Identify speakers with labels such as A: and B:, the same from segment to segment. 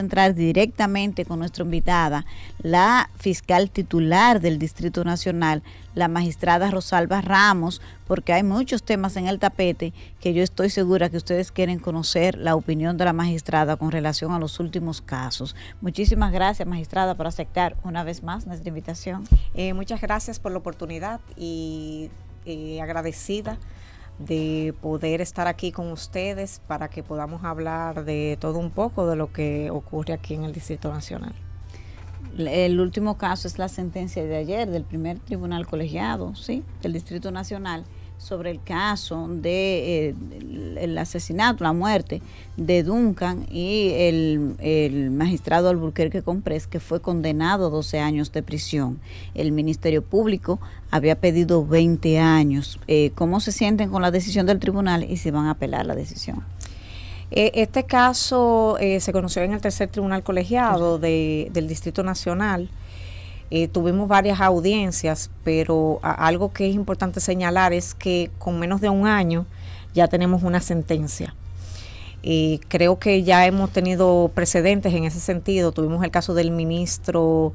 A: Entrar directamente con nuestra invitada, la fiscal titular del Distrito Nacional, la magistrada Rosalba Ramos, porque hay muchos temas en el tapete que yo estoy segura que ustedes quieren conocer la opinión de la magistrada con relación a los últimos casos. Muchísimas gracias, magistrada, por aceptar una vez más nuestra invitación.
B: Muchas gracias por la oportunidad y agradecida de poder estar aquí con ustedes para que podamos hablar de todo un poco de lo que ocurre aquí en el Distrito Nacional.
A: El último caso es la sentencia de ayer del primer tribunal colegiado, ¿sí?, del Distrito Nacional, sobre el caso de el asesinato, la muerte de Duncan y el magistrado Alburquerque Comprés, que fue condenado a 12 años de prisión. El Ministerio Público había pedido 20 años. ¿Cómo se sienten con la decisión del tribunal y si van a apelar la decisión?
B: Este caso se conoció en el tercer tribunal colegiado del Distrito Nacional. Tuvimos varias audiencias, pero algo que es importante señalar es que con menos de un año ya tenemos una sentencia. Creo que ya hemos tenido precedentes en ese sentido. Tuvimos el caso del ministro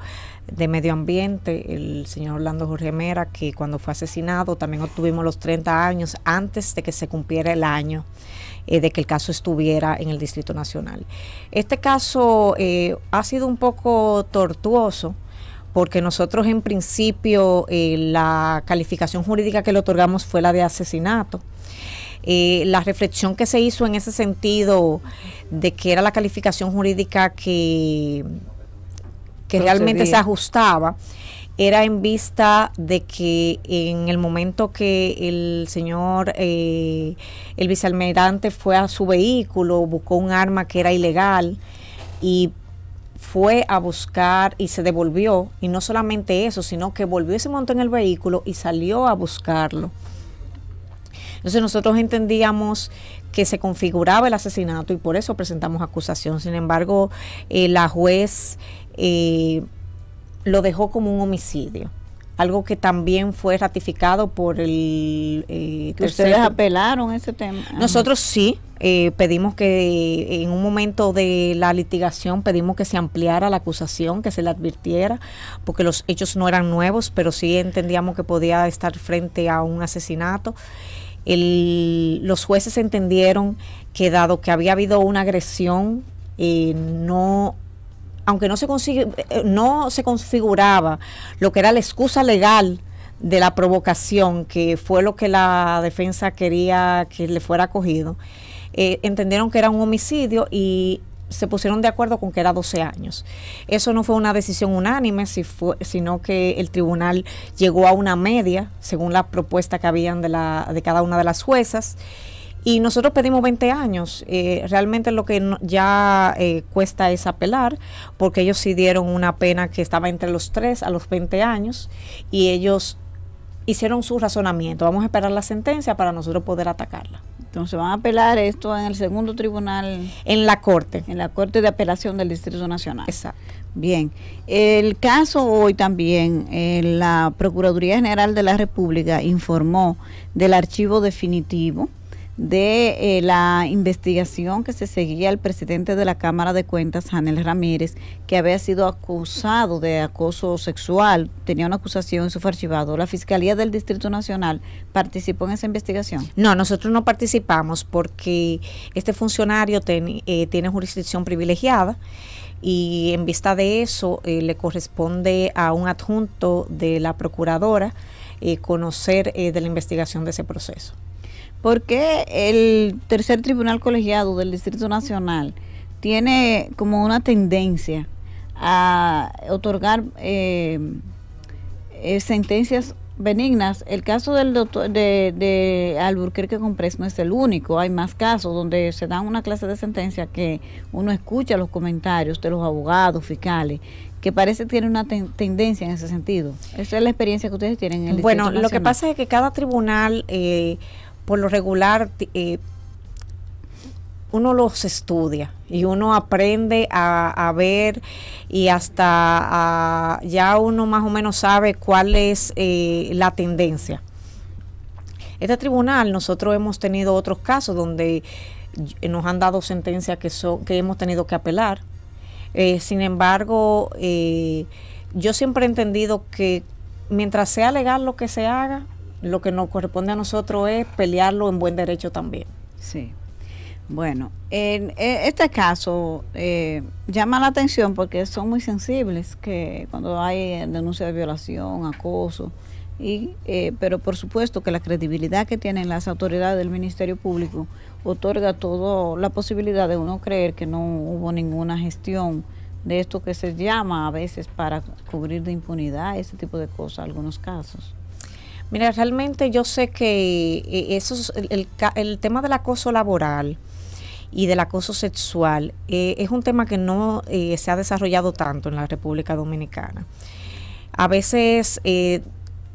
B: de Medio Ambiente, el señor Orlando Jorge Mera, que cuando fue asesinado también obtuvimos los 30 años antes de que se cumpliera el año de que el caso estuviera en el Distrito Nacional. Este caso ha sido un poco tortuoso, porque nosotros en principio la calificación jurídica que le otorgamos fue la de asesinato. La reflexión que se hizo en ese sentido de que era la calificación jurídica que realmente se ajustaba, era en vista de que en el momento que el señor, el vicealmirante fue a su vehículo, buscó un arma que era ilegal y fue a buscar y se devolvió, y no solamente eso, sino que volvió y se montó en el vehículo y salió a buscarlo. Entonces nosotros entendíamos que se configuraba el asesinato y por eso presentamos acusación. Sin embargo, la juez lo dejó como un homicidio, algo que también fue ratificado por el
A: ¿Ustedes apelaron ese tema?
B: Nosotros sí. Pedimos que en un momento de la litigación pedimos que se ampliara la acusación, que se le advirtiera, porque los hechos no eran nuevos, pero sí entendíamos que podía estar frente a un asesinato. Los jueces entendieron que dado que había habido una agresión, aunque no se configuraba lo que era la excusa legal de la provocación, que fue lo que la defensa quería que le fuera acogido, entendieron que era un homicidio y se pusieron de acuerdo con que era 12 años. Eso no fue una decisión unánime, sino que el tribunal llegó a una media, según la propuesta que habían de cada una de las juezas, y nosotros pedimos 20 años. Realmente lo que ya cuesta es apelar, porque ellos sí dieron una pena que estaba entre los 3 a los 20 años, y ellos hicieron su razonamiento. Vamos a esperar la sentencia para nosotros poder atacarla.
A: Entonces van a apelar esto en el segundo tribunal.
B: En la Corte.
A: En la Corte de Apelación del Distrito Nacional.
B: Exacto.
A: Bien. El caso hoy también, la Procuraduría General de la República informó del archivo definitivo de la investigación que se seguía al presidente de la Cámara de Cuentas, Janel Ramírez, que había sido acusado de acoso sexual, tenía una acusación, eso fue archivado. ¿La Fiscalía del Distrito Nacional participó en esa investigación?
B: No, nosotros no participamos porque este funcionario tiene jurisdicción privilegiada y en vista de eso le corresponde a un adjunto de la Procuradora conocer de la investigación de ese proceso.
A: ¿Por qué el tercer tribunal colegiado del Distrito Nacional tiene como una tendencia a otorgar sentencias benignas? El caso del doctor de Alburquerque Comprés no es el único, hay más casos donde se dan una clase de sentencia que uno escucha los comentarios de los abogados, fiscales, que parece que tiene una tendencia en ese sentido. Esa es la experiencia que ustedes tienen en el Distrito Nacional.
B: Lo que pasa es que cada tribunal por lo regular uno los estudia y uno aprende a ver y hasta ya uno más o menos sabe cuál es la tendencia. Este tribunal, nosotros hemos tenido otros casos donde nos han dado sentencias que hemos tenido que apelar. Sin embargo, yo siempre he entendido que mientras sea legal lo que se haga, lo que nos corresponde a nosotros es pelearlo en buen derecho también.
A: Sí. Bueno, en este caso llama la atención porque son muy sensibles, que cuando hay denuncia de violación, acoso, pero por supuesto que la credibilidad que tienen las autoridades del Ministerio Público otorga toda la posibilidad de uno creer que no hubo ninguna gestión de esto que se llama a veces para cubrir de impunidad, ese tipo de cosas, algunos casos.
B: Mira, realmente yo sé que eso es el tema del acoso laboral y del acoso sexual es un tema que no se ha desarrollado tanto en la República Dominicana. A veces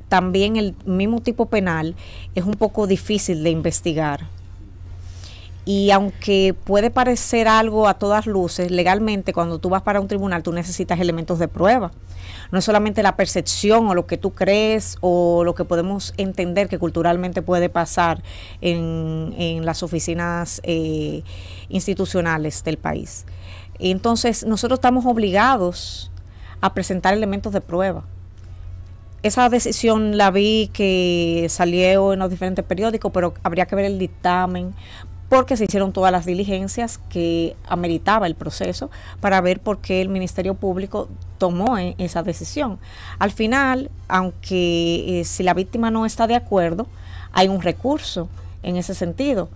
B: también el mismo tipo penal es un poco difícil de investigar. Y aunque puede parecer algo a todas luces, legalmente cuando tú vas para un tribunal tú necesitas elementos de prueba. No es solamente la percepción o lo que tú crees o lo que podemos entender que culturalmente puede pasar en las oficinas institucionales del país. Entonces nosotros estamos obligados a presentar elementos de prueba. Esa decisión la vi que salió en los diferentes periódicos, pero habría que ver el dictamen, porque se hicieron todas las diligencias que ameritaba el proceso para ver por qué el Ministerio Público tomó esa decisión. Al final, aunque si la víctima no está de acuerdo, hay un recurso en ese sentido,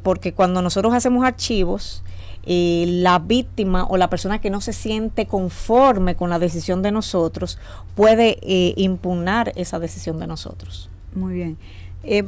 B: porque cuando nosotros hacemos archivos, la víctima o la persona que no se siente conforme con la decisión de nosotros puede impugnar esa decisión de nosotros.
A: Muy bien.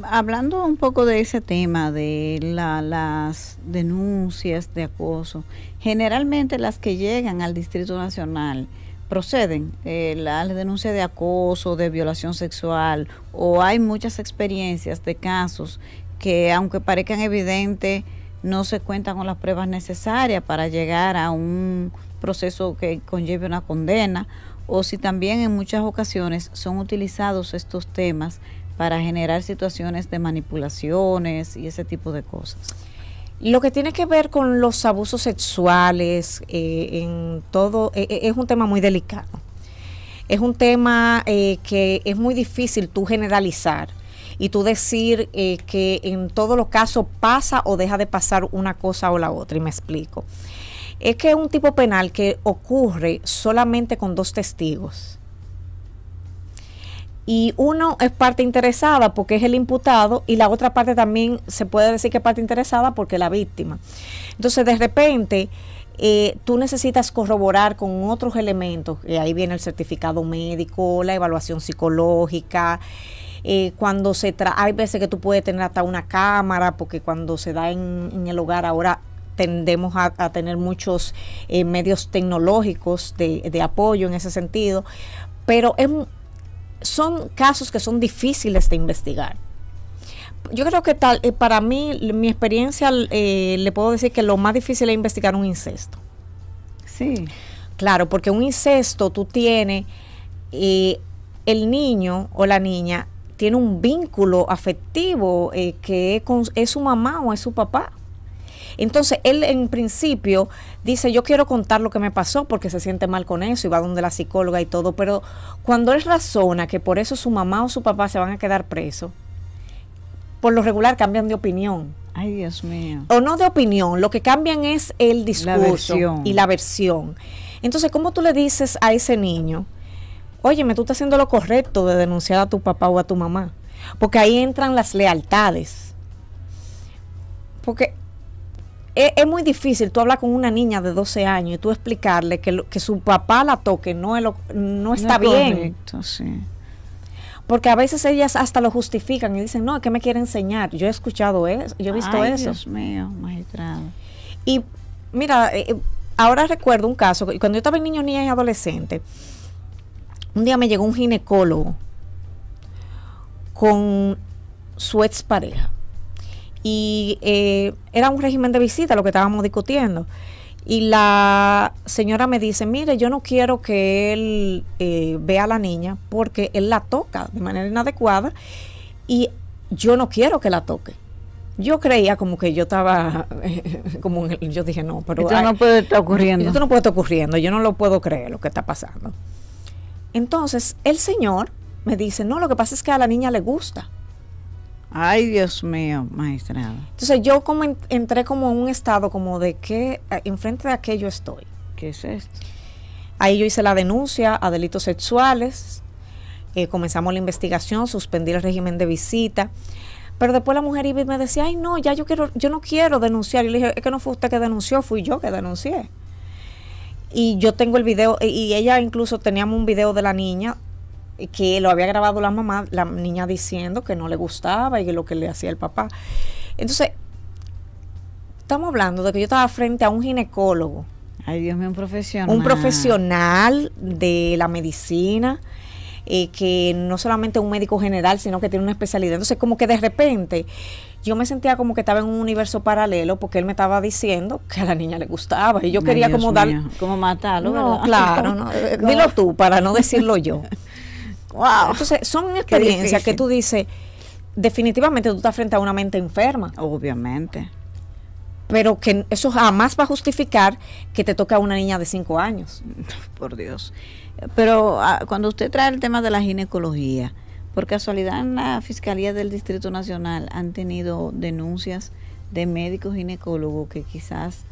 A: Hablando un poco de ese tema de las denuncias de acoso, generalmente las que llegan al Distrito Nacional proceden, las denuncias de acoso, de violación sexual, o hay muchas experiencias de casos que aunque parezcan evidentes, no se cuentan con las pruebas necesarias para llegar a un proceso que conlleve una condena, o si también en muchas ocasiones son utilizados estos temas para generar situaciones de manipulaciones y ese tipo de cosas.
B: Lo que tiene que ver con los abusos sexuales, en todo, es un tema muy delicado. Es un tema que es muy difícil tú generalizar y tú decir que en todos los casos pasa o deja de pasar una cosa o la otra, y me explico. Es que es un tipo penal que ocurre solamente con 2 testigos. Y uno es parte interesada porque es el imputado y la otra parte también se puede decir que es parte interesada porque es la víctima. Entonces, de repente, tú necesitas corroborar con otros elementos, ahí viene el certificado médico, la evaluación psicológica, cuando hay veces que tú puedes tener hasta una cámara, porque cuando se da en el hogar ahora tendemos a tener muchos medios tecnológicos de apoyo en ese sentido, pero son casos que son difíciles de investigar. Yo creo que para mí, mi experiencia, le puedo decir que lo más difícil es investigar un incesto.
A: Sí. Claro,
B: porque un incesto tú tienes, el niño o la niña tiene un vínculo afectivo que es su mamá o es su papá. Entonces, él en principio dice, yo quiero contar lo que me pasó porque se siente mal con eso y va donde la psicóloga y todo, pero cuando él razona que por eso su mamá o su papá se van a quedar presos, por lo regular cambian de opinión.
A: Ay, Dios mío.
B: O no de opinión, lo que cambian es el discurso y la versión. Entonces, ¿cómo tú le dices a ese niño, óyeme, tú estás haciendo lo correcto de denunciar a tu papá o a tu mamá? Porque ahí entran las lealtades. Porque es muy difícil tú hablar con una niña de 12 años y tú explicarle que su papá la toque no está bien.
A: Correcto, sí.
B: Porque a veces ellas hasta lo justifican y dicen, no, es que me quiere enseñar. Yo he escuchado eso, yo he visto eso.
A: Dios mío, magistrado.
B: Y mira, ahora recuerdo un caso, cuando yo estaba en niño, niña y adolescente, un día me llegó un ginecólogo con su expareja. Y era un régimen de visita lo que estábamos discutiendo. Y la señora me dice, mire, yo no quiero que él vea a la niña porque él la toca de manera inadecuada y yo no quiero que la toque. Yo creía como que yo estaba, yo dije, no, pero...
A: Esto no puede estar ocurriendo.
B: Esto no puede estar ocurriendo, yo no lo puedo creer lo que está pasando. Entonces, el señor me dice, no, lo que pasa es que a la niña le gusta.
A: Ay, Dios mío, magistrado.
B: Entonces yo como entré como en un estado como de que enfrente de aquello estoy.
A: ¿Qué es esto?
B: Ahí yo hice la denuncia a delitos sexuales, comenzamos la investigación, suspendí el régimen de visita, pero después la mujer iba y me decía, ay no, ya yo no quiero denunciar. Y le dije, es que no fue usted que denunció, fui yo que denuncié. Y yo tengo el video, y ella incluso teníamos un video de la niña que lo había grabado la mamá, la niña diciendo que no le gustaba y que lo que le hacía el papá. Entonces, estamos hablando de que yo estaba frente a un ginecólogo.
A: Ay, Dios mío, un profesional.
B: Un profesional de la medicina, que no solamente es un médico general, sino que tiene una especialidad. Entonces, como que de repente, yo me sentía como que estaba en un universo paralelo, porque él me estaba diciendo que a la niña le gustaba, y yo quería
A: Dios
B: como
A: mío,
B: dar...
A: como matarlo,
B: No,
A: ¿verdad?
B: claro, no, dilo tú, para no decirlo yo.
A: Wow.
B: Entonces, son experiencias que tú dices, definitivamente tú estás frente a una mente enferma.
A: Obviamente.
B: Pero que eso jamás va a justificar que te toque a una niña de 5 años.
A: Por Dios. Pero cuando usted trae el tema de la ginecología, por casualidad en la Fiscalía del Distrito Nacional han tenido denuncias de médicos ginecólogos que quizás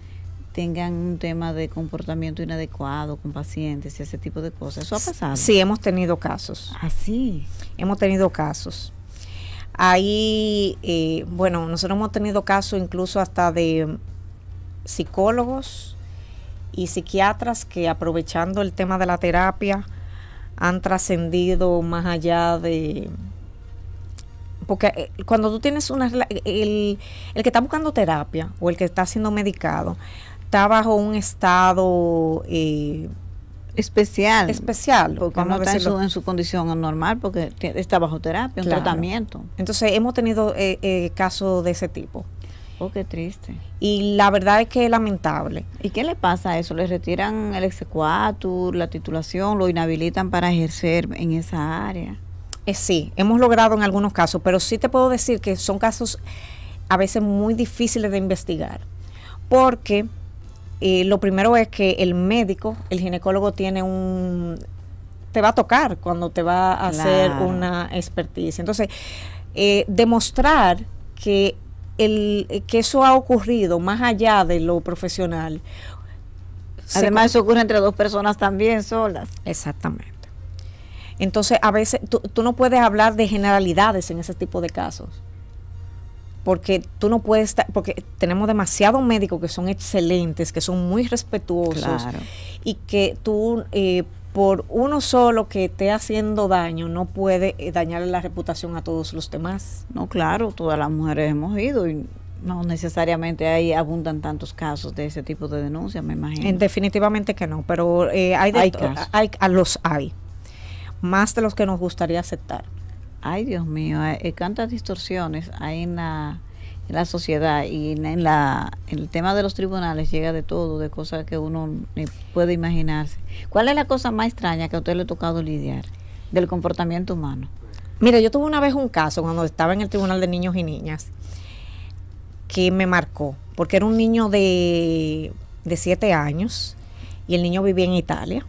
A: tengan un tema de comportamiento inadecuado con pacientes y ese tipo de cosas. ¿Eso ha pasado?
B: Sí, hemos tenido casos.
A: ¿Ah, sí?
B: Hemos tenido casos. Ahí, bueno, nosotros hemos tenido casos incluso hasta de psicólogos y psiquiatras que, aprovechando el tema de la terapia, han trascendido más allá de... Porque cuando tú tienes el que está buscando terapia o el que está siendo medicado está bajo un estado
A: especial, porque no está en su condición normal, porque está bajo terapia, un tratamiento.
B: Entonces hemos tenido casos de ese tipo.
A: Oh, qué triste.
B: Y la verdad es que es lamentable.
A: ¿Y qué le pasa a eso? ¿Le retiran el exequatur, la titulación, lo inhabilitan para ejercer en esa área?
B: Sí, hemos logrado en algunos casos, pero sí te puedo decir que son casos a veces muy difíciles de investigar, porque lo primero es que el médico, el ginecólogo te va a tocar cuando te va a hacer una experticia. Entonces, demostrar que eso ha ocurrido más allá de lo profesional.
A: Además, eso ocurre entre dos personas también solas.
B: Exactamente. Entonces, a veces tú no puedes hablar de generalidades en ese tipo de casos, porque tú no puedes estar, porque tenemos demasiados médicos que son excelentes, que son muy respetuosos, claro, y que tú por uno solo que esté haciendo daño no puede dañarle la reputación a todos los demás.
A: No, claro, todas las mujeres hemos ido y no necesariamente ahí abundan tantos casos de ese tipo de denuncias, me imagino.
B: Definitivamente que no, pero los hay, más de los que nos gustaría aceptar.
A: Ay, Dios mío, cuántas distorsiones hay en la sociedad, y en el tema de los tribunales llega de todo, de cosas que uno ni puede imaginarse. ¿Cuál es la cosa más extraña que a usted le ha tocado lidiar del comportamiento humano?
B: Mira, yo tuve una vez un caso cuando estaba en el Tribunal de Niños y Niñas que me marcó, porque era un niño de 7 años y el niño vivía en Italia.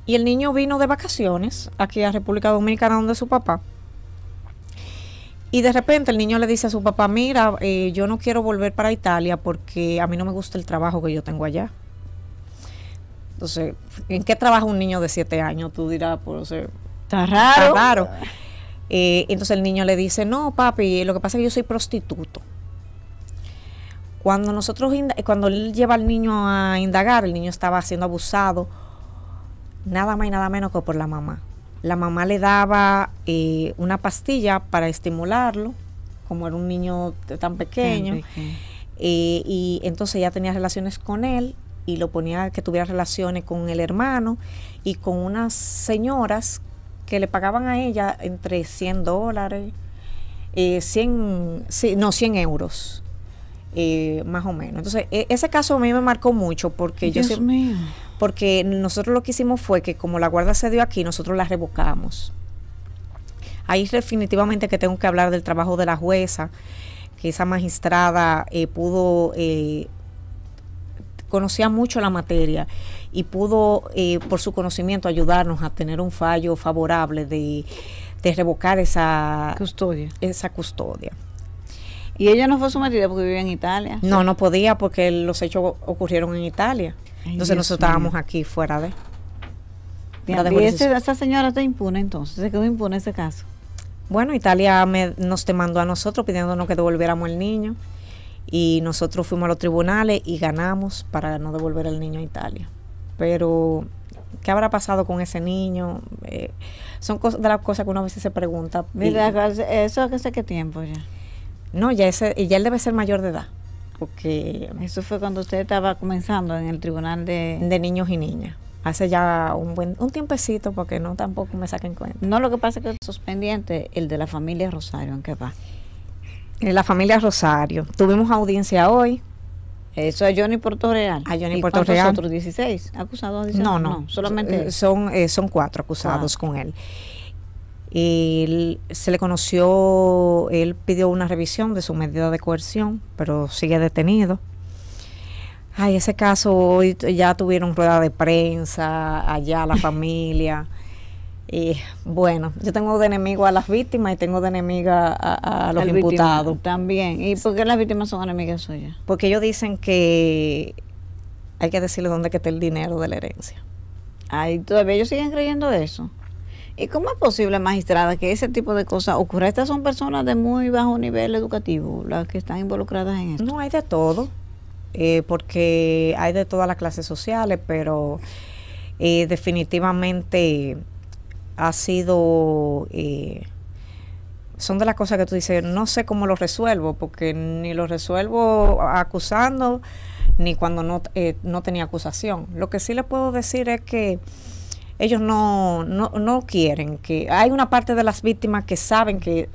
B: Y el niño vino de vacaciones aquí a República Dominicana donde su papá. Y de repente el niño le dice a su papá, mira, yo no quiero volver para Italia porque a mí no me gusta el trabajo que yo tengo allá. Entonces, ¿en qué trabaja un niño de 7 años? Tú dirás, pues,
A: está raro.
B: Está raro. Entonces el niño le dice, no, papi, lo que pasa es que yo soy prostituto. Cuando él lleva al niño a indagar, el niño estaba siendo abusado nada más y nada menos que por la mamá. La mamá le daba una pastilla para estimularlo, como era un niño tan pequeño, y entonces ella tenía relaciones con él y lo ponía que tuviera relaciones con el hermano y con unas señoras que le pagaban a ella entre $100, 100 euros. Más o menos. Entonces, ese caso a mí me marcó mucho porque porque nosotros lo que hicimos fue que como la guarda se dio aquí, nosotros la revocamos. Ahí definitivamente que tengo que hablar del trabajo de la jueza, que esa magistrada conocía mucho la materia y pudo, por su conocimiento, ayudarnos a tener un fallo favorable de revocar esa custodia.
A: ¿Y ella no fue sometida porque vivía en Italia?
B: No, no podía porque los hechos ocurrieron en Italia. Entonces nosotros estábamos aquí fuera de...
A: ¿Y esa señora está impune entonces? ¿Se quedó impune ese caso?
B: Bueno, Italia nos demandó a nosotros pidiéndonos que devolviéramos el niño y nosotros fuimos a los tribunales y ganamos para no devolver el niño a Italia. Pero, ¿qué habrá pasado con ese niño? Son de las cosas que uno a veces se pregunta.
A: Mira, ¿eso hace qué tiempo ya?
B: No, ya él debe ser mayor de edad. Porque
A: eso fue cuando usted estaba comenzando en el tribunal
B: de niños y niñas. Hace ya un tiempecito, porque no tampoco me saquen cuenta.
A: No, lo que pasa es que es pendiente el de la familia Rosario, ¿en qué va?
B: En la familia Rosario. Tuvimos audiencia hoy.
A: Eso es Johnny Puerto Real.
B: A Johnny Puerto Real.
A: ¿Otros 16 acusados?
B: No,
A: solamente
B: son 4 acusados con él. Se le conoció, él pidió una revisión de su medida de coerción, pero sigue detenido. Ay, ese caso hoy ya tuvieron rueda de prensa, allá la familia. Bueno, yo tengo de enemigo a las víctimas y tengo de enemiga a los imputados.
A: También. ¿Y por qué las víctimas son enemigas suyas?
B: Porque ellos dicen que hay que decirle dónde que está el dinero de la herencia.
A: Ay, todavía ellos siguen creyendo eso. ¿Y cómo es posible, magistrada, que ese tipo de cosas ocurra? Estas son personas de muy bajo nivel educativo, las que están involucradas en esto.
B: No, hay de todo, porque hay de todas las clases sociales, pero definitivamente ha sido... son de las cosas que tú dices, no sé cómo lo resuelvo, porque ni lo resuelvo acusando, ni cuando no tenía acusación. Lo que sí le puedo decir es que ellos no quieren, que hay una parte de las víctimas que saben que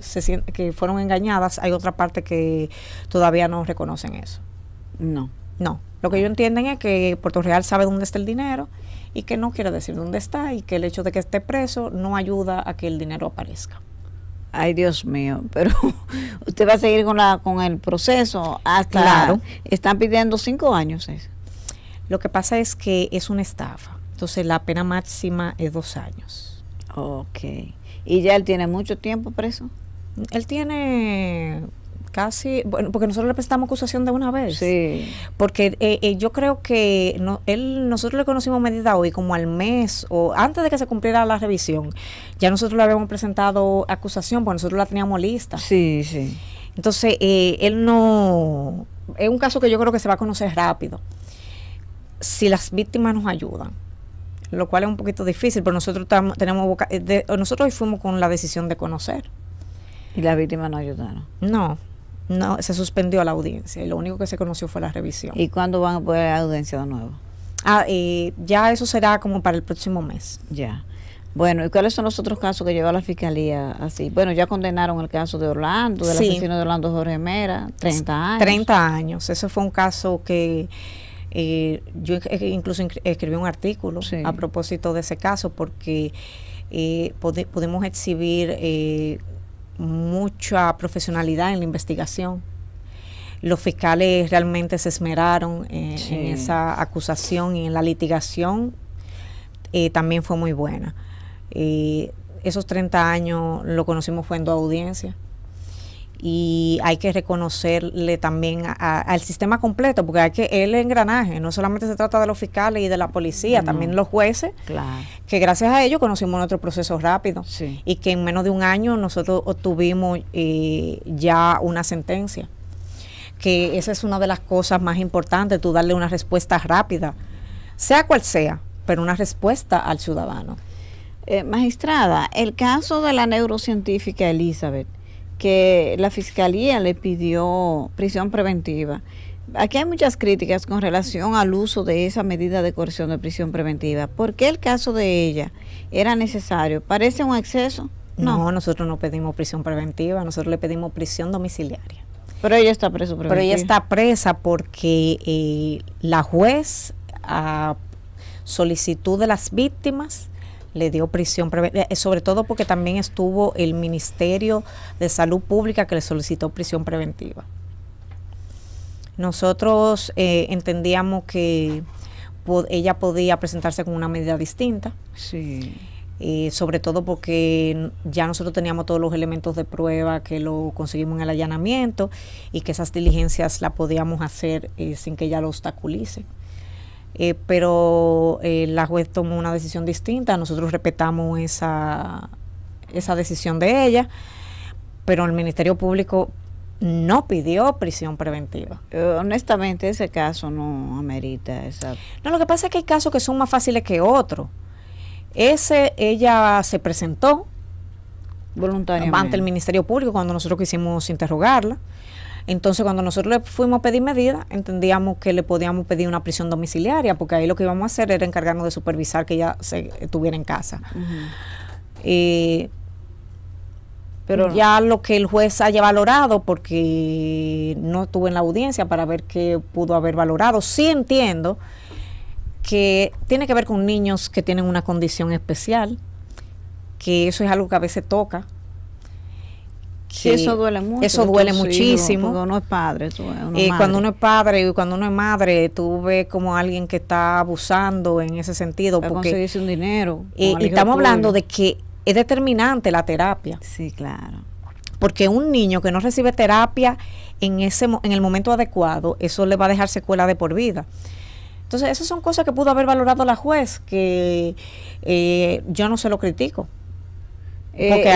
B: que fueron engañadas, hay otra parte que todavía no reconocen eso. No, lo que ellos entienden es que Puerto Real sabe dónde está el dinero y que no quiere decir dónde está, y que el hecho de que esté preso no ayuda a que el dinero aparezca.
A: Ay, Dios mío, pero usted va a seguir con el proceso hasta...
B: Claro.
A: Están pidiendo 5 años eso.
B: Lo que pasa es que es una estafa. Entonces la pena máxima es 2 años.
A: Ok. ¿Y ya él tiene mucho tiempo preso?
B: Él tiene casi, bueno, porque nosotros le prestamos acusación de una vez.
A: Sí.
B: Porque yo creo que nosotros le conocimos medida hoy como al mes o antes de que se cumpliera la revisión. Ya nosotros le habíamos presentado acusación porque nosotros la teníamos lista.
A: Sí, sí.
B: Entonces él no... Es un caso que yo creo que se va a conocer rápido si las víctimas nos ayudan, lo cual es un poquito difícil, pero nosotros nosotros hoy fuimos con la decisión de conocer.
A: ¿Y las víctimas no ayudaron?
B: No, se suspendió la audiencia y lo único que se conoció fue la revisión.
A: ¿Y cuándo van a poder la audiencia de nuevo?
B: Ya eso será como para el próximo mes.
A: Ya. Bueno, ¿y cuáles son los otros casos que lleva la fiscalía así? Bueno, ya condenaron el caso de Orlando, del asesino de Orlando Jorge Mera, 30 años.
B: 30 años. Ese fue un caso que... yo incluso escribí un artículo a propósito de ese caso porque pudimos exhibir mucha profesionalidad en la investigación. Los fiscales realmente se esmeraron en esa acusación, y en la litigación también fue muy buena. Esos 30 años lo conocimos fue en 2 audiencias. Y hay que reconocerle también al sistema completo, porque hay que el engranaje, no solamente se trata de los fiscales y de la policía, también los jueces,
A: claro,
B: que gracias a ellos conocimos nuestro proceso rápido,
A: sí,
B: y que en menos de un año nosotros obtuvimos ya una sentencia, que esa es una de las cosas más importantes, tú darle una respuesta rápida, sea cual sea, pero una respuesta al ciudadano.
A: Magistrada, el caso de la neurocientífica Elizabeth, que la fiscalía le pidió prisión preventiva. Aquí hay muchas críticas con relación al uso de esa medida de coerción de prisión preventiva. ¿Por qué el caso de ella era necesario? ¿Parece un exceso?
B: No, nosotros no pedimos prisión preventiva, nosotros le pedimos prisión domiciliaria.
A: Pero ella está presa preventiva.
B: Pero ella está presa porque la juez, a solicitud de las víctimas, le dio prisión preventiva, sobre todo porque también estuvo el Ministerio de Salud Pública que le solicitó prisión preventiva. Nosotros entendíamos que ella podía presentarse con una medida distinta.
A: Sí.
B: Sobre todo porque ya nosotros teníamos todos los elementos de prueba que lo conseguimos en el allanamiento y que esas diligencias las podíamos hacer sin que ella lo obstaculice. Pero la juez tomó una decisión distinta, nosotros respetamos esa decisión de ella, pero el Ministerio Público no pidió prisión preventiva.
A: Honestamente, ese caso no amerita esa.
B: No, lo que pasa es que hay casos que son más fáciles que otros. Ella se presentó
A: voluntariamente
B: ante el Ministerio Público cuando nosotros quisimos interrogarla. Entonces, cuando nosotros le fuimos a pedir medidas, entendíamos que le podíamos pedir una prisión domiciliaria, porque ahí lo que íbamos a hacer era encargarnos de supervisar que ella estuviera en casa. Pero ya lo que el juez haya valorado, porque no estuve en la audiencia para ver qué pudo haber valorado, sí entiendo que tiene que ver con niños que tienen una condición especial, que eso es algo que a veces toca.
A: Sí, eso duele mucho.
B: Eso duele muchísimo.
A: Cuando uno es padre,
B: cuando uno es padre y cuando uno es madre, tú ves como alguien que está abusando en ese sentido.
A: Para conseguirse un dinero.
B: Y estamos hablando de que es determinante la terapia.
A: Sí, claro.
B: Porque un niño que no recibe terapia en el momento adecuado, eso le va a dejar secuela de por vida. Entonces, esas son cosas que pudo haber valorado la juez, que yo no se lo critico.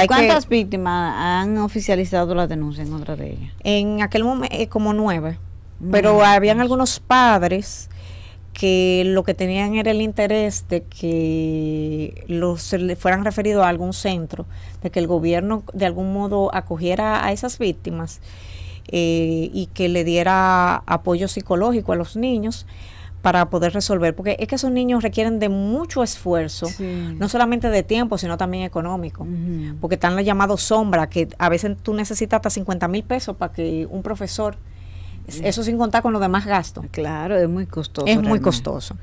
A: ¿Cuántas víctimas han oficializado la denuncia en contra de ella?
B: En aquel momento, como 9. Pero habían algunos padres que lo que tenían era el interés de que se le fueran referidos a algún centro, de que el gobierno de algún modo acogiera a esas víctimas y que le diera apoyo psicológico a los niños para poder resolver, porque es que esos niños requieren de mucho esfuerzo, no solamente de tiempo, sino también económico, porque están los llamados sombra, que a veces tú necesitas hasta 50,000 pesos para que un profesor, eso sin contar con los demás gastos.
A: Claro, es muy costoso.
B: Es muy costoso.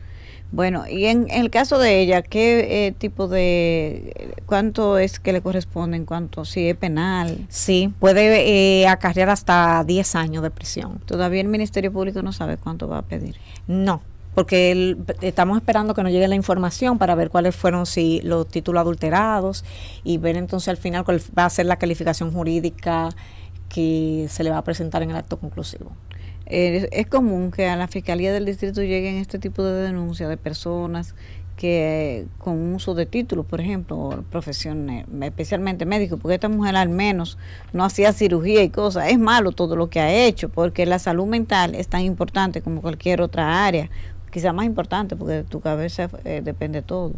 A: Bueno, y en el caso de ella, ¿qué tipo cuánto es que le corresponde en cuanto, si es penal?
B: Sí, puede acarrear hasta 10 años de prisión.
A: ¿Todavía el Ministerio Público no sabe cuánto va a pedir?
B: No, porque estamos esperando que nos llegue la información para ver cuáles fueron los títulos adulterados y ver entonces al final cuál va a ser la calificación jurídica que se le va a presentar en el acto conclusivo.
A: Es común que a la Fiscalía del Distrito lleguen este tipo de denuncias de personas que con uso de títulos, por ejemplo, profesiones, especialmente médicos, porque esta mujer al menos no hacía cirugía y cosas. Es malo todo lo que ha hecho, porque la salud mental es tan importante como cualquier otra área, quizá más importante, porque de tu cabeza depende todo.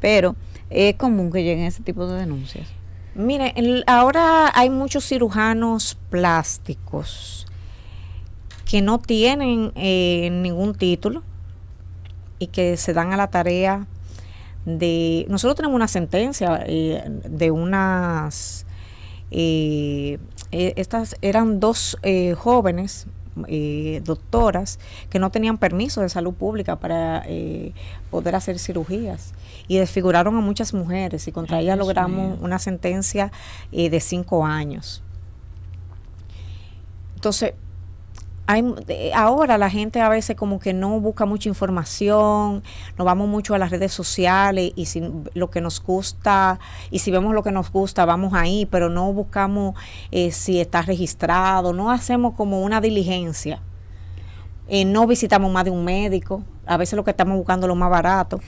A: Pero es común que lleguen ese tipo de denuncias.
B: Mire, ahora hay muchos cirujanos plásticos que no tienen ningún título y que se dan a la tarea de... Nosotros tenemos una sentencia de unas... estas eran 2 jóvenes doctoras que no tenían permiso de salud pública para poder hacer cirugías y desfiguraron a muchas mujeres y contra ellas logramos una sentencia de 5 años. Entonces, ahora la gente a veces como que no busca mucha información, nos vamos mucho a las redes sociales y si lo que nos gusta, y si vemos lo que nos gusta vamos ahí, pero no buscamos si está registrado, no hacemos como una diligencia, no visitamos más de un médico, a veces lo que estamos buscando es lo más barato.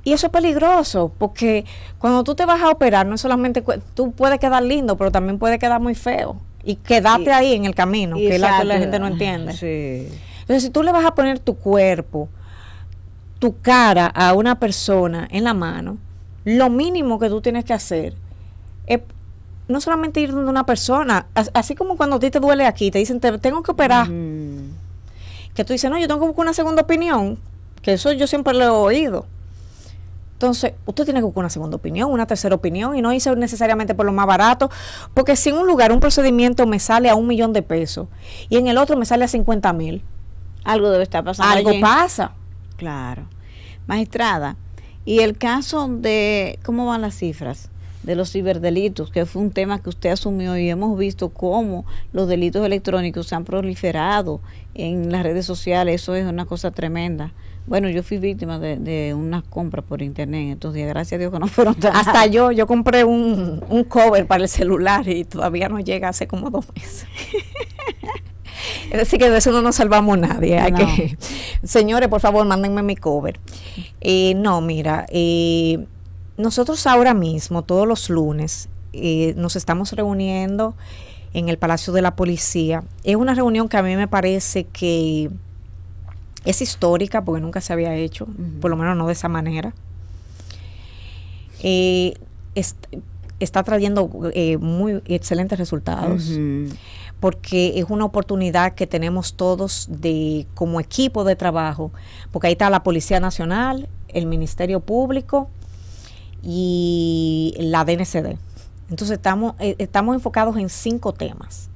B: Y eso es peligroso, porque cuando tú te vas a operar, no solamente tú puedes quedar lindo, pero también puede quedar muy feo. Y quedarte ahí en el camino, que es la que la gente no entiende.
A: Sí.
B: Entonces, si tú le vas a poner tu cuerpo, tu cara a una persona en la mano, lo mínimo que tú tienes que hacer es no solamente ir donde una persona, así como cuando a ti te duele aquí, te dicen, te tengo que operar. Que tú dices, no, yo tengo que buscar una segunda opinión, que eso yo siempre lo he oído. Entonces, usted tiene que buscar una segunda opinión, una tercera opinión, y no irse necesariamente por lo más barato, porque si en un lugar un procedimiento me sale a $1,000,000 de pesos y en el otro me sale a 50,000,
A: algo debe estar pasando.
B: Algo pasa.
A: Claro. Magistrada, y el caso de, ¿cómo van las cifras de los ciberdelitos, que fue un tema que usted asumió y hemos visto cómo los delitos electrónicos se han proliferado en las redes sociales. Eso es una cosa tremenda. Bueno, yo fui víctima de unas compras por internet en estos días, gracias a Dios que no fueron tan...
B: Hasta yo compré un cover para el celular y todavía no llega, hace como 2 meses. Es decir, que de eso no nos salvamos nadie. Hay que, señores, por favor, mándenme mi cover. Mira, nosotros ahora mismo, todos los lunes, nos estamos reuniendo en el Palacio de la Policía. Es una reunión que a mí me parece que es histórica porque nunca se había hecho, por lo menos no de esa manera. Está trayendo muy excelentes resultados, porque es una oportunidad que tenemos todos como equipo de trabajo, porque ahí está la Policía Nacional, el Ministerio Público y la DNCD. Entonces estamos enfocados en 5 temas: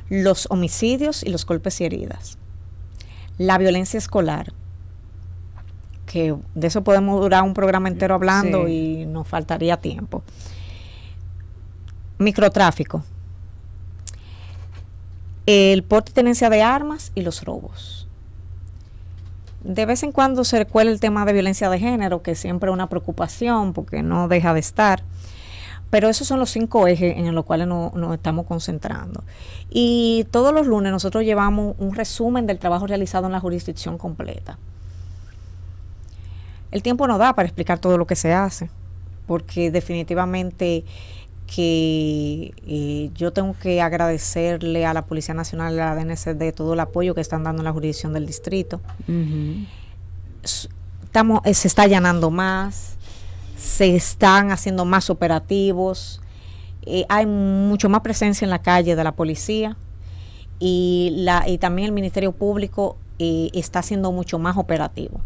B: los homicidios y los golpes y heridas, la violencia escolar, que de eso podemos durar un programa entero hablando y nos faltaría tiempo, microtráfico, el porte y tenencia de armas y los robos. De vez en cuando se recuerda el tema de violencia de género, que siempre es una preocupación porque no deja de estar, pero esos son los 5 ejes en los cuales nos estamos concentrando. Y todos los lunes nosotros llevamos un resumen del trabajo realizado en la jurisdicción completa. El tiempo no da para explicar todo lo que se hace, porque definitivamente que yo tengo que agradecerle a la Policía Nacional y a la DNCD todo el apoyo que están dando en la jurisdicción del distrito. Se está allanando más, se están haciendo más operativos, hay mucho más presencia en la calle de la policía, y también el Ministerio Público está siendo mucho más operativo.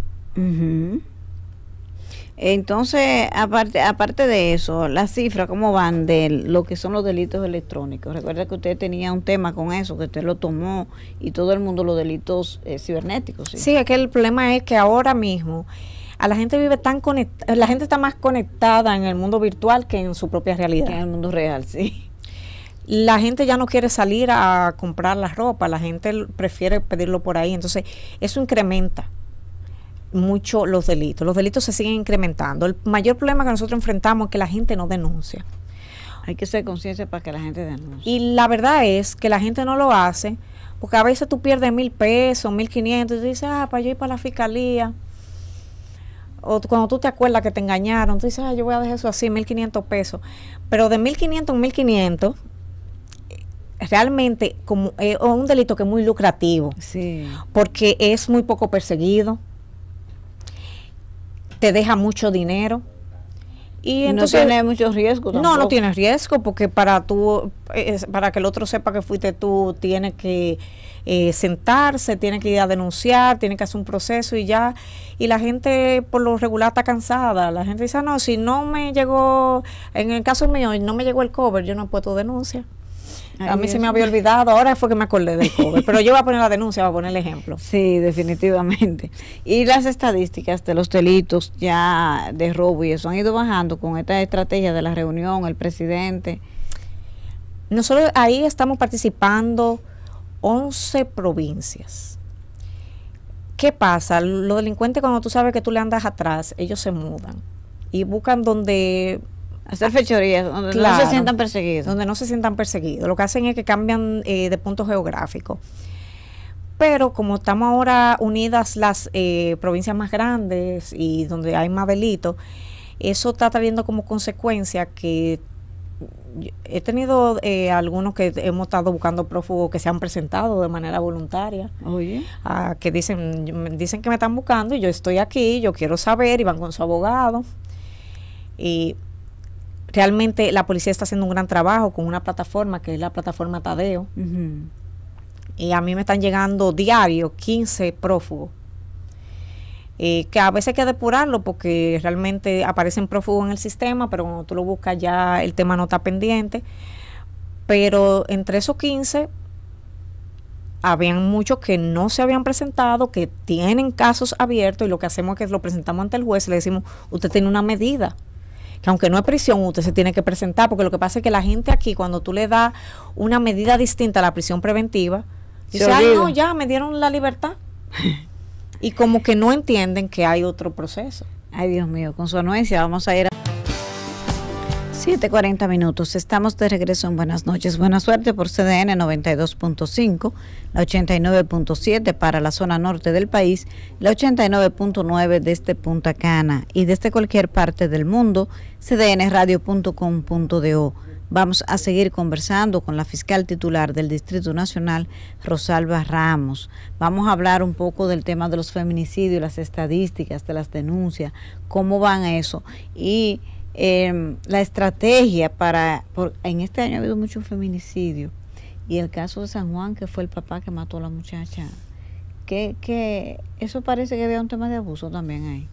A: Entonces, aparte de eso, las cifras, ¿cómo van de lo que son los delitos electrónicos? Recuerda que usted tenía un tema con eso, que usted lo tomó, y todo el mundo los delitos cibernéticos. Sí,
B: es que el problema es que ahora mismo la gente la gente está más conectada en el mundo virtual que en su propia realidad.
A: Que en el mundo real, sí.
B: La gente ya no quiere salir a comprar la ropa, la gente prefiere pedirlo por ahí, entonces eso incrementa mucho los delitos se siguen incrementando. El mayor problema que nosotros enfrentamos es que la gente no denuncia.
A: Hay que ser consciente para que la gente denuncie.
B: Y la verdad es que la gente no lo hace, porque a veces tú pierdes 1,000 pesos, 1,500, y tú dices, para yo ir para la fiscalía. O cuando tú te acuerdas que te engañaron, tú dices, yo voy a dejar eso así, 1,500 pesos. Pero de 1,500 en 1,500, realmente como es un delito que es muy lucrativo.
A: Sí.
B: Porque es muy poco perseguido, te deja mucho dinero y entonces
A: no tiene mucho riesgo tampoco.
B: No tienes riesgo, porque para que el otro sepa que fuiste tú, tiene que sentarse, tiene que ir a denunciar, tiene que hacer un proceso y ya. Y la gente por lo regular está cansada. La gente dice, no, si no me llegó, en el caso mío, no me llegó el cover, yo no he puesto denuncia. A mí se me había olvidado, ahora fue que me acordé del cover, pero yo voy a poner la denuncia, voy a poner el ejemplo.
A: Sí, definitivamente. Y las estadísticas de los delitos ya de robo y eso han ido bajando con esta estrategia de la reunión, el presidente.
B: Nosotros ahí estamos participando 11 provincias. ¿Qué pasa? Los delincuentes, cuando tú sabes que tú le andas atrás, ellos se mudan y buscan donde...
A: hacer fechorías, donde no se sientan perseguidos.
B: Donde no se sientan perseguidos. Lo que hacen es que cambian de punto geográfico. Pero como estamos ahora unidas las provincias más grandes y donde hay más delitos, eso está trayendo como consecuencia que he tenido algunos que hemos estado buscando prófugos que se han presentado de manera voluntaria.
A: Oye.
B: Que dicen que me están buscando y yo estoy aquí, yo quiero saber, y van con su abogado. Y realmente la policía está haciendo un gran trabajo con una plataforma que es la plataforma Tadeo. Y a mí me están llegando diario 15 prófugos. Que a veces hay que depurarlo porque realmente aparecen prófugos en el sistema, pero cuando tú lo buscas ya el tema no está pendiente. Pero entre esos 15 habían muchos que no se habían presentado, que tienen casos abiertos, y lo que hacemos es que lo presentamos ante el juez y le decimos, usted tiene una medida que aunque no es prisión, usted se tiene que presentar, porque lo que pasa es que la gente aquí, cuando tú le das una medida distinta a la prisión preventiva, dice, ay, no, ya me dieron la libertad. Y como que no entienden que hay otro proceso.
A: Ay, Dios mío, con su anuencia vamos a ir a 7:40 minutos. Estamos de regreso en Buenas noches. Buena suerte por CDN 92.5, la 89.7 para la zona norte del país, la 89.9 desde Punta Cana y desde cualquier parte del mundo, cdnradio.com.do. Vamos a seguir conversando con la fiscal titular del Distrito Nacional, Rosalba Ramos. Vamos a hablar un poco del tema de los feminicidios, las estadísticas de las denuncias, cómo van eso y la estrategia en este año ha habido mucho feminicidio y el caso de San Juan, que fue el papá que mató a la muchacha, que eso parece que había un tema de abuso también ahí.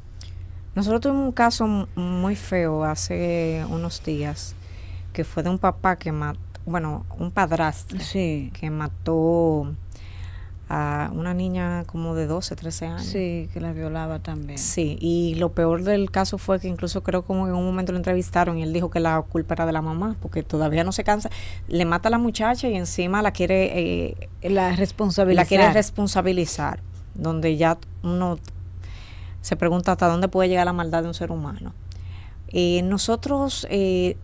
B: Nosotros tuvimos un caso muy feo hace unos días, que fue de un papá que mató, bueno, un padrastro,
A: sí,
B: que mató a una niña como de 12, 13 años.
A: Sí, que la violaba también.
B: Sí, y lo peor del caso fue que incluso creo como en un momento lo entrevistaron y él dijo que la culpa era de la mamá, porque todavía no se cansa. Le mata a la muchacha y encima la quiere responsabilizar, donde ya uno se pregunta hasta dónde puede llegar la maldad de un ser humano. Nosotros, el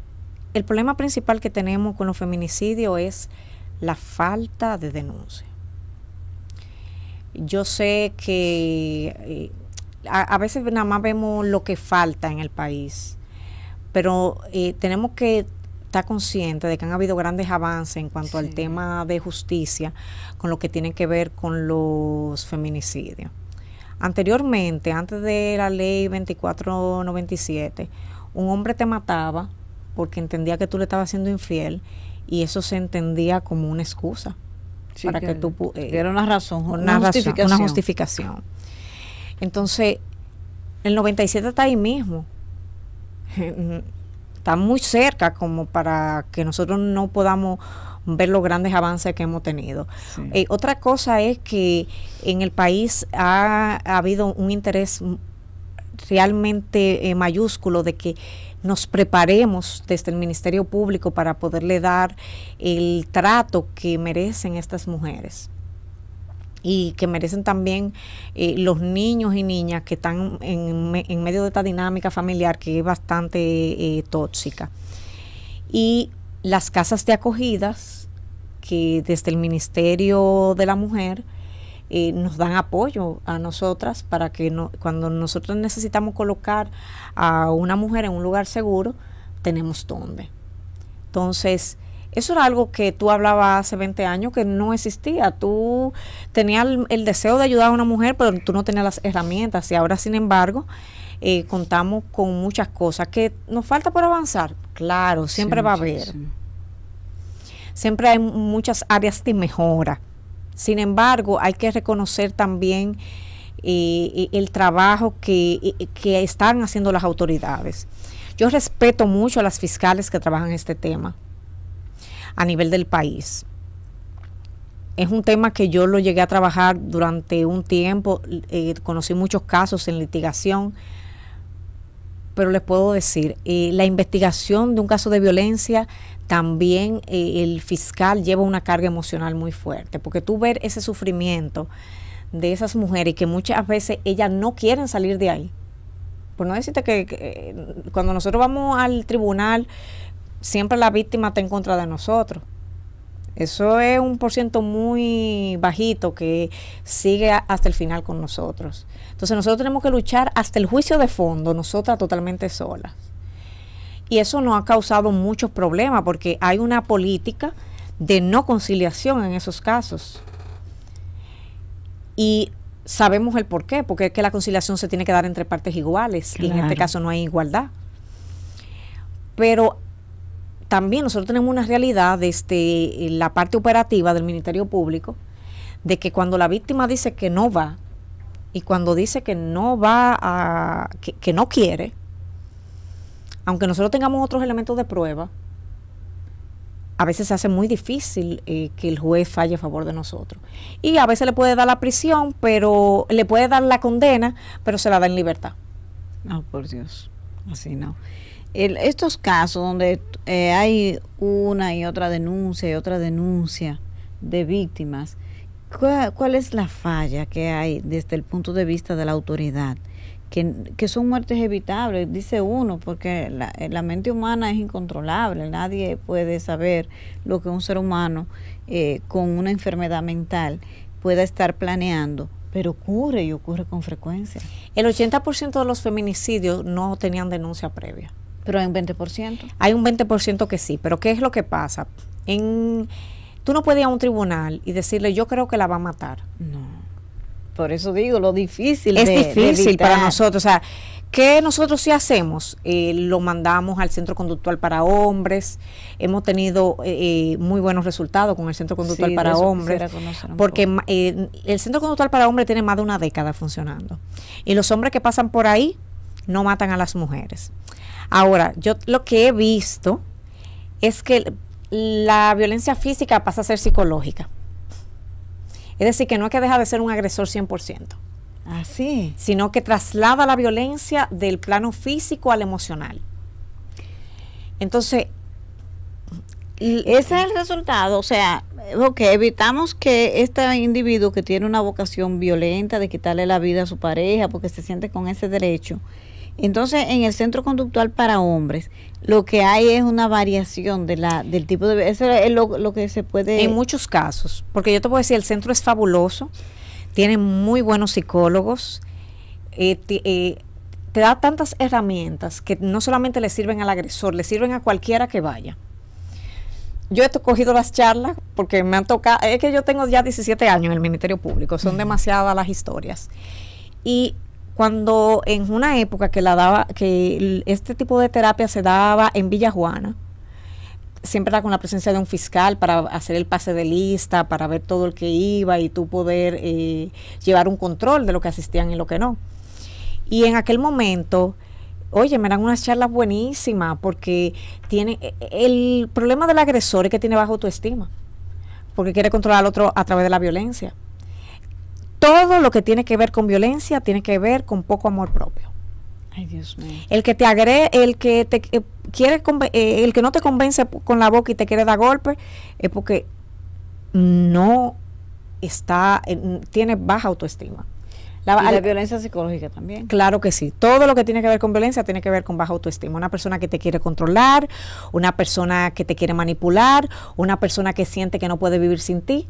B: problema principal que tenemos con los feminicidios es la falta de denuncia. Yo sé que a veces nada más vemos lo que falta en el país, pero tenemos que estar conscientes de que han habido grandes avances en cuanto al tema de justicia con lo que tiene que ver con los feminicidios. Anteriormente, antes de la ley 2497, un hombre te mataba porque entendía que tú le estabas siendo infiel y eso se entendía como una excusa. Sí, para que tú
A: era una razón,
B: una justificación. Entonces, el 97 está ahí mismo. Está muy cerca como para que nosotros no podamos ver los grandes avances que hemos tenido. Sí. Otra cosa es que en el país ha habido un interés realmente mayúsculo de que nos preparemos desde el Ministerio Público para poderle dar el trato que merecen estas mujeres y que merecen también los niños y niñas que están en medio de esta dinámica familiar que es bastante tóxica. Y las casas de acogidas que desde el Ministerio de la Mujer nos dan apoyo a nosotras para que cuando nosotros necesitamos colocar a una mujer en un lugar seguro, tenemos dónde. Entonces, eso era algo que tú hablabas hace 20 años que no existía. Tú tenías el deseo de ayudar a una mujer, pero tú no tenías las herramientas. Y ahora, sin embargo, contamos con muchas cosas. ¿Que nos falta por avanzar? Claro, siempre va a haber. Sí. Siempre hay muchas áreas de mejora. Sin embargo, hay que reconocer también el trabajo que están haciendo las autoridades. Yo respeto mucho a las fiscales que trabajan este tema a nivel del país. Es un tema que yo lo llegué a trabajar durante un tiempo, conocí muchos casos en litigación, pero les puedo decir, la investigación de un caso de violencia, también el fiscal lleva una carga emocional muy fuerte, porque tú ver ese sufrimiento de esas mujeres y que muchas veces ellas no quieren salir de ahí. Por no decirte que cuando nosotros vamos al tribunal, siempre la víctima está en contra de nosotros. Eso es un % muy bajito que sigue hasta el final con nosotros. Entonces nosotros tenemos que luchar hasta el juicio de fondo, nosotras totalmente solas. Y eso nos ha causado muchos problemas porque hay una política de no conciliación en esos casos. Y sabemos el por qué, porque es que la conciliación se tiene que dar entre partes iguales, claro. Y en este caso no hay igualdad. Pero también nosotros tenemos una realidad desde la parte operativa del Ministerio Público, de que cuando la víctima dice que no va, y cuando dice que no va que no quiere, aunque nosotros tengamos otros elementos de prueba, a veces se hace muy difícil que el juez falle a favor de nosotros. Y a veces le puede dar la prisión, pero le puede dar la condena, pero se la da en libertad.
A: Oh, por Dios. así no. Estos casos donde hay una y otra denuncia de víctimas, ¿cuál es la falla que hay desde el punto de vista de la autoridad? Que son muertes evitables, dice uno, porque la mente humana es incontrolable, nadie puede saber lo que un ser humano con una enfermedad mental pueda estar planeando, pero ocurre y ocurre con frecuencia.
B: El 80% de los feminicidios no tenían denuncia previa.
A: Pero hay un 20%.
B: Hay un 20% que sí, pero ¿qué es lo que pasa? Tú no puedes ir a un tribunal y decirle, yo creo que la va a matar.
A: No. Por eso digo, lo difícil
B: es difícil para nosotros. O sea, ¿qué nosotros sí hacemos? Lo mandamos al Centro Conductual para Hombres. Hemos tenido muy buenos resultados con el Centro Conductual para Hombres. Porque el Centro Conductual para Hombres tiene más de una década funcionando. Y los hombres que pasan por ahí no matan a las mujeres. Ahora, yo lo que he visto es que la violencia física pasa a ser psicológica. Es decir, que no es que deja de ser un agresor 100%.
A: Ah, sí.
B: Sino que traslada la violencia del plano físico al emocional. Entonces,
A: ese es el resultado. O sea, evitamos que este individuo que tiene una vocación violenta de quitarle la vida a su pareja porque se siente con ese derecho. Entonces, en el Centro Conductual para Hombres, lo que hay es una variación del tipo de... Eso es lo que se puede...
B: En muchos casos, porque yo te puedo decir, el centro es fabuloso, tiene muy buenos psicólogos, te da tantas herramientas que no solamente le sirven al agresor, le sirven a cualquiera que vaya. Yo he cogido las charlas porque me han tocado... Es que yo tengo ya 17 años en el Ministerio Público, son demasiadas las historias. Y cuando en una época que este tipo de terapia se daba en Villa Juana, siempre era con la presencia de un fiscal para hacer el pase de lista, para ver todo el que iba y tú poder llevar un control de lo que asistían y lo que no. Y en aquel momento, oye, me dan unas charlas buenísimas porque el problema del agresor es que tiene baja autoestima, porque quiere controlar al otro a través de la violencia. Todo lo que tiene que ver con violencia tiene que ver con poco amor propio.
A: Ay, Dios mío.
B: El que te agrede, el que te quiere, el que no te convence con la boca y te quiere dar golpe, es porque no tiene baja autoestima.
A: La violencia psicológica también.
B: Claro que sí. Todo lo que tiene que ver con violencia tiene que ver con baja autoestima. Una persona que te quiere controlar, una persona que te quiere manipular, una persona que siente que no puede vivir sin ti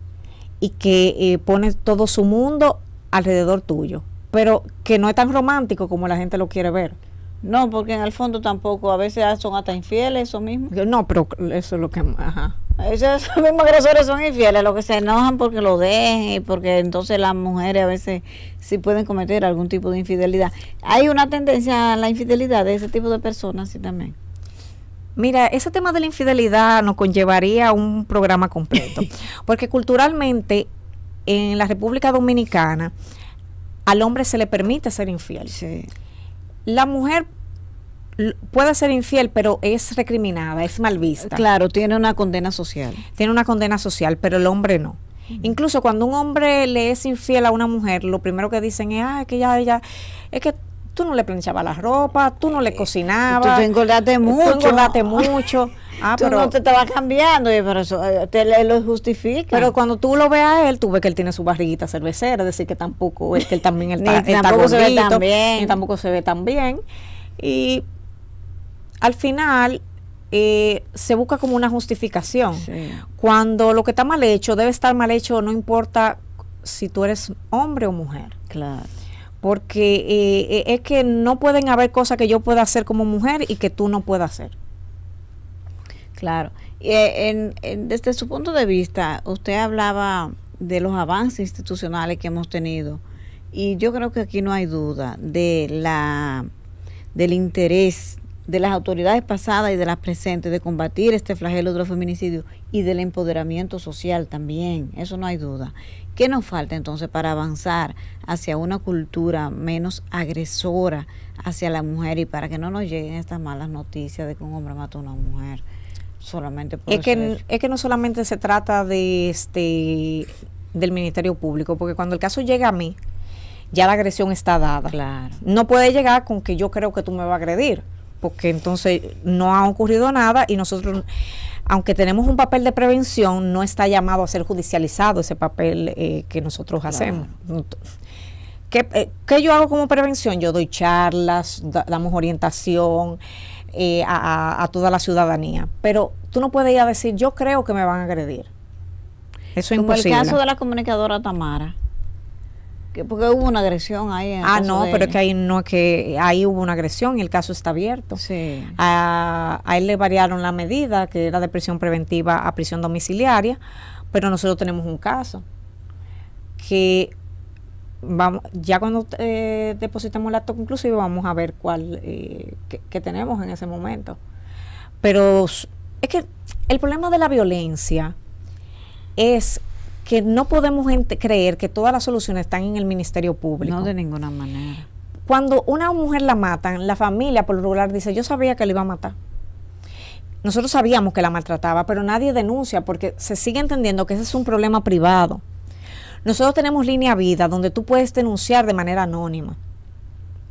B: y que pone todo su mundo alrededor tuyo, pero que no es tan romántico como la gente lo quiere ver.
A: No, porque en el fondo tampoco, a veces son hasta infieles, eso mismo.
B: No, pero eso es lo que... Ajá.
A: Esos mismos agresores son infieles, los que se enojan porque lo dejen y porque entonces las mujeres a veces sí pueden cometer algún tipo de infidelidad. Hay una tendencia a la infidelidad de ese tipo de personas, sí, también.
B: Mira, ese tema de la infidelidad nos conllevaría a un programa completo, porque culturalmente en la República Dominicana al hombre se le permite ser infiel.
A: Sí.
B: La mujer puede ser infiel, pero es recriminada, es mal vista.
A: Claro, tiene una condena social.
B: Tiene una condena social, pero el hombre no. Incluso cuando un hombre le es infiel a una mujer, lo primero que dicen es, que ella, es que tú no le planchabas la ropa, tú no le cocinabas.
A: Tú engordaste mucho.
B: Tú engordaste mucho.
A: Tú no te estabas cambiando, pero eso te lo justifica.
B: Pero cuando tú lo ves a él, tú ves que él tiene su barriguita cervecera, es decir, que tampoco es que él también está
A: tampoco
B: gordito,
A: se ve tan bien.
B: Ni tampoco se ve tan bien. Y al final se busca como una justificación.
A: Sí.
B: Cuando lo que está mal hecho debe estar mal hecho, no importa si tú eres hombre o mujer.
A: Claro.
B: Porque es que no pueden haber cosas que yo pueda hacer como mujer y que tú no puedas hacer.
A: Claro. Desde su punto de vista, usted hablaba de los avances institucionales que hemos tenido y yo creo que aquí no hay duda del interés de las autoridades pasadas y de las presentes de combatir este flagelo de los feminicidios y del empoderamiento social también, eso no hay duda. ¿Qué nos falta entonces para avanzar hacia una cultura menos agresora hacia la mujer y para que no nos lleguen estas malas noticias de que un hombre mató a una mujer solamente por
B: es que no solamente se trata de del Ministerio Público, porque cuando el caso llega a mí, ya la agresión está dada.
A: Claro.
B: No puede llegar con que yo creo que tú me vas a agredir, porque entonces no ha ocurrido nada y nosotros, aunque tenemos un papel de prevención, no está llamado a ser judicializado ese papel que nosotros hacemos. ¿Qué yo hago como prevención? Yo doy charlas, damos orientación a toda la ciudadanía, pero tú no puedes ir a decir, yo creo que me van a agredir. Eso es imposible.
A: Como el caso de la comunicadora Tamara, que porque hubo una agresión ahí.
B: No, pero es que ahí no es que ahí hubo una agresión y el caso está abierto.
A: Sí.
B: A él le variaron la medida, que era de prisión preventiva a prisión domiciliaria, pero nosotros tenemos un caso que vamos, ya cuando depositemos el acto conclusivo vamos a ver cuál que tenemos en ese momento. Pero es que el problema de la violencia es que no podemos creer que todas las soluciones están en el Ministerio Público.
A: No, de ninguna manera.
B: Cuando una mujer la matan, la familia por lo regular dice, yo sabía que la iba a matar. Nosotros sabíamos que la maltrataba, pero nadie denuncia porque se sigue entendiendo que ese es un problema privado. Nosotros tenemos Línea Vida, donde tú puedes denunciar de manera anónima.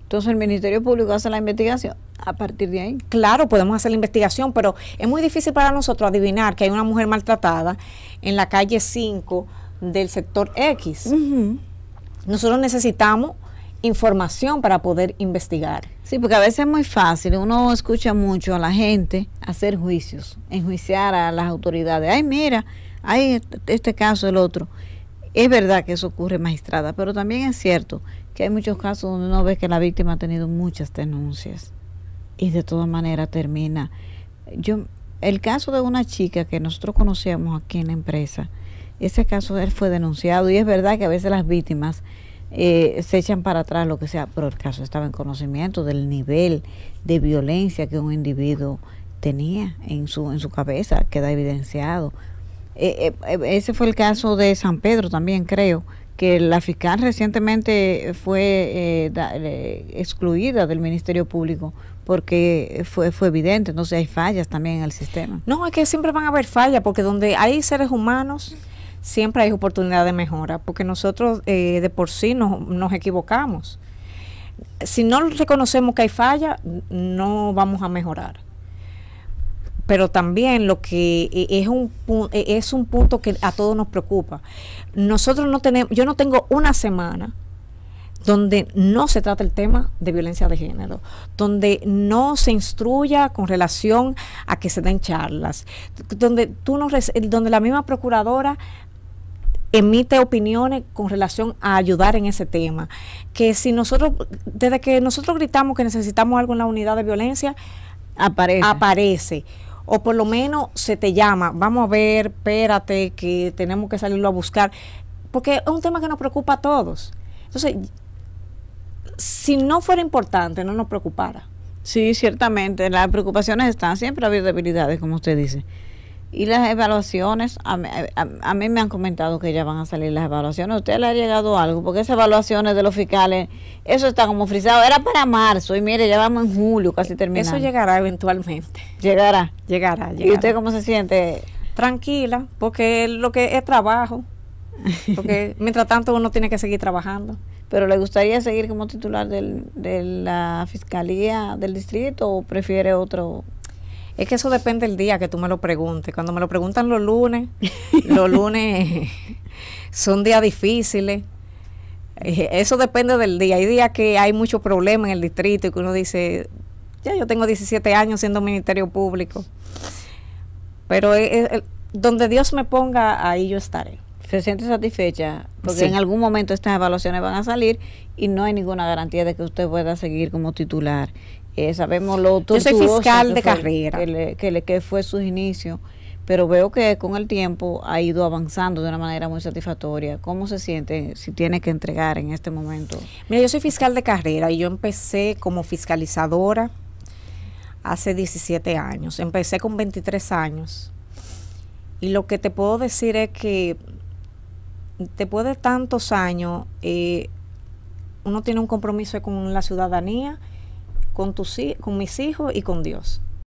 A: Entonces el Ministerio Público hace la investigación a partir de ahí.
B: Claro, podemos hacer la investigación, pero es muy difícil para nosotros adivinar que hay una mujer maltratada en la calle 5 del sector X. Nosotros necesitamos información para poder investigar.
A: Sí, porque a veces es muy fácil, uno escucha mucho a la gente hacer juicios, enjuiciar a las autoridades. Ay, mira, hay este caso, el otro. Es verdad que eso ocurre, magistrada, pero también es cierto que hay muchos casos donde uno ve que la víctima ha tenido muchas denuncias y de todas maneras termina. El caso de una chica que nosotros conocíamos aquí en la empresa, ese caso él fue denunciado y es verdad que a veces las víctimas se echan para atrás lo que sea, pero el caso estaba en conocimiento del nivel de violencia que un individuo tenía en su cabeza, queda evidenciado. Ese fue el caso de San Pedro también, creo, que la fiscal recientemente fue excluida del Ministerio Público porque fue evidente, entonces hay fallas también en el sistema.
B: No, es que siempre van a haber fallas, porque donde hay seres humanos siempre hay oportunidad de mejora, porque nosotros de por sí nos equivocamos. Si no reconocemos que hay falla, no vamos a mejorar. Pero también lo que es un punto que a todos nos preocupa. Nosotros no tenemos, yo no tengo una semana donde no se trata el tema de violencia de género, donde no se instruya con relación a que se den charlas, donde donde la misma procuradora emite opiniones con relación a ayudar en ese tema, que si nosotros, desde que nosotros gritamos que necesitamos algo en la unidad de violencia, aparece. O por lo menos se te llama, vamos a ver, espérate, que tenemos que salirlo a buscar, porque es un tema que nos preocupa a todos. Entonces, si no fuera importante, no nos preocupara.
A: Sí, ciertamente, las preocupaciones están, siempre ha habido debilidades, como usted dice. Y las evaluaciones, a mí me han comentado que ya van a salir las evaluaciones. ¿A usted le ha llegado algo? Porque esas evaluaciones de los fiscales, eso está como frisado. Era para marzo y mire, ya vamos en julio, casi terminando.
B: Eso llegará eventualmente.
A: Llegará.
B: ¿Y
A: usted cómo se siente?
B: Tranquila, porque lo que es trabajo. Porque mientras tanto uno tiene que seguir trabajando.
A: ¿Pero le gustaría seguir como titular de la Fiscalía del Distrito o prefiere otro?
B: Es que eso depende del día que tú me lo preguntes. Cuando me lo preguntan los lunes son días difíciles. Eso depende del día. Hay días que hay muchos problemas en el distrito y que uno dice, ya yo tengo 17 años siendo Ministerio Público. Pero donde Dios me ponga, ahí yo estaré.
A: ¿Se siente satisfecha? Porque
B: sí,
A: en algún momento estas evaluaciones van a salir y no hay ninguna garantía de que usted pueda seguir como titular. Sabemos lo tortuoso.
B: Yo soy fiscal de carrera.
A: Que fue sus inicios, pero veo que con el tiempo ha ido avanzando de una manera muy satisfactoria. ¿Cómo se siente si tiene que entregar en este momento?
B: Mira, yo soy fiscal de carrera y yo empecé como fiscalizadora hace 17 años. Empecé con 23 años. Y lo que te puedo decir es que después de tantos años, uno tiene un compromiso con la ciudadanía, con mis hijos y con Dios.